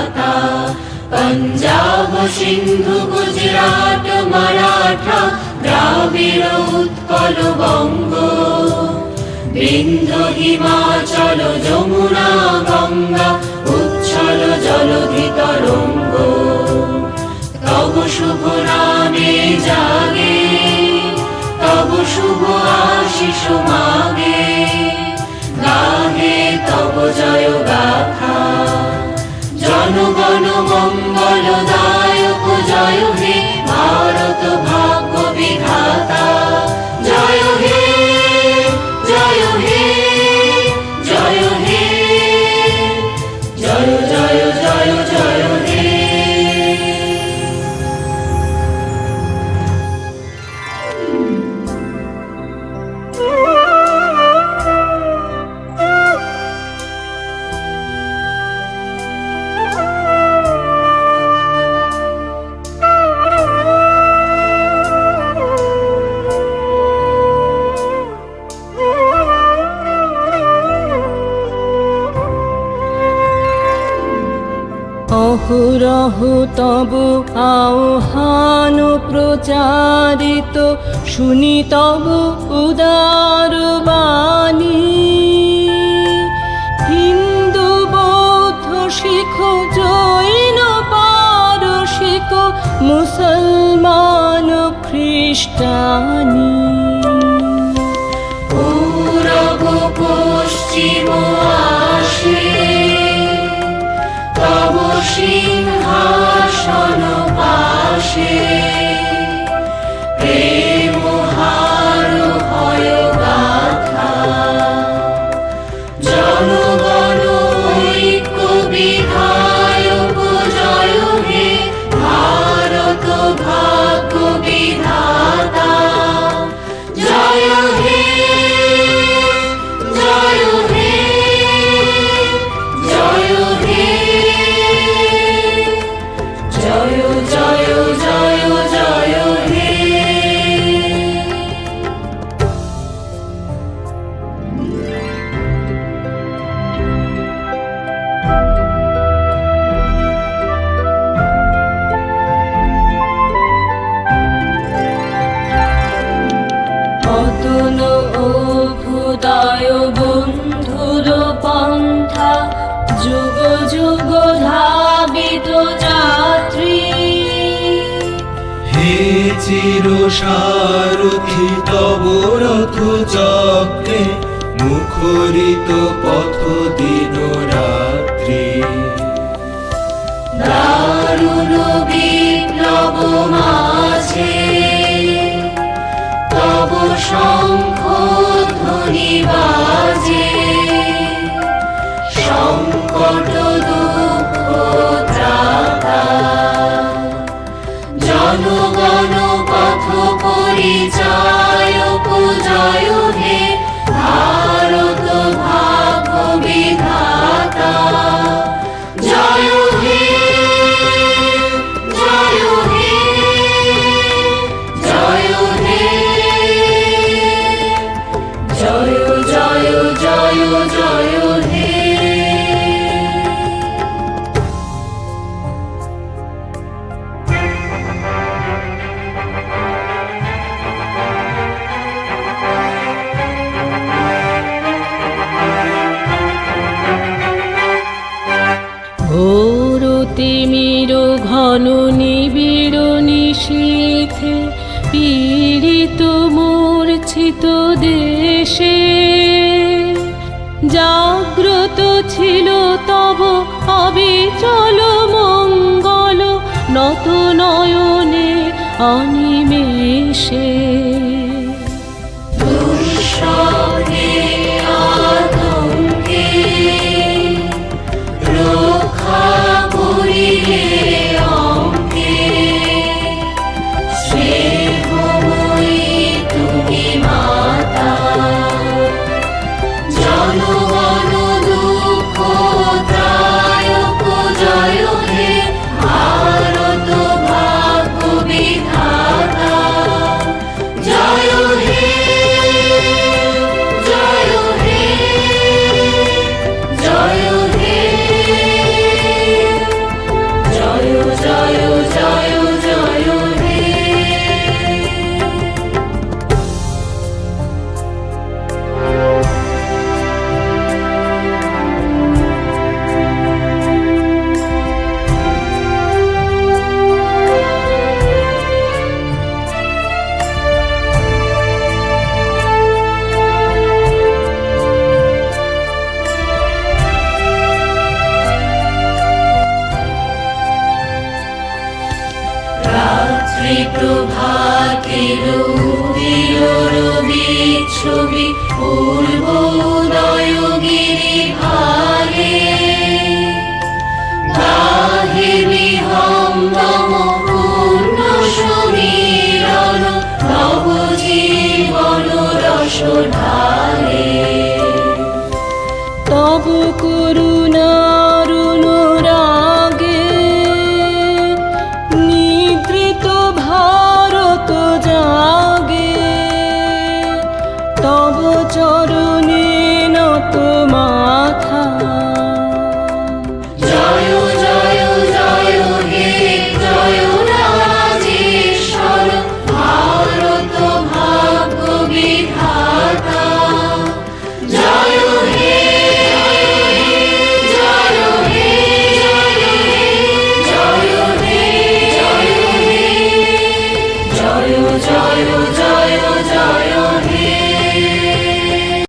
বিধাতা। পঞ্জাব সিন্ধু গুজরাট মারাঠা দ্রাবিড় উৎকল বঙ্গ, বিন্ধ্য হিমাচল যমুনা গঙ্গা উচ্ছল জলধি তরঙ্গ। তব শুভ নামে জাগে, তব শুভ আশিস মাগে, গাহে তব জয় গাথা। জনগণ মঙ্গলদায়ক জয় হে ভারত ভাগ্য বিধাতা। জয় হে জয় হে জয় হে, জয় জয় জয় জয় হে। অহরহ তব আহ্বান প্রচারিত, শুনি তব উদার বাণী। হিন্দু বৌদ্ধ শিখ জৈন পারসিক, মুসলমান খ্রিস্টানি। পূরব পশ্চিম আসে তব সিংহাসন পাশে, প্রেম হার হয় গাথা। জনগণ ঐক্য বিধায়ক জয় হে ভারত ভাগ্য বিধাতা। জয় হে জয় হে জয় হে, জয় জয় জয় জয় হে। অতন অভ্যুদয় বন্ধুর পন্থা, যুগ যুগ ধাবিত যাত্রী। হে চির সারথি তব রথ চক্রে, মুখরিত পথ দিন রাত্রি। দারুণ বিপ্লব মাঝে তব শঙ্খ ধ্বনি বাজে, সংকট দুঃখ ত্রাতা। জনগণ পথ পরিচায়ক জয় হে ভারত ভাগ্য বিধাতা। জয় হে জয় হে জয় হে, জয় জয় জয় জয় হে। ঘোর তিমির ঘন নিবিড় নিশীথে, পীড়িত মূর্ছিত দেশে। জাগ্রত ছিল তব অবিচল মঙ্গল, নত নয়নে অনিমেষে। দুঃস্বপ্নে আতঙ্কে রক্ষা করিলে অঙ্কে, স্নেহময়ী তুমি মাতা। জনগণ দুঃখ ত্রায়ক জয় হে ভারত ভাগ্য বিধাতা। পূর্বোদয় গিরিভাগে গাহে বিহঙ্গম পূর্ণ সমীরণ নব জীবন রস ঢালে তব করুণা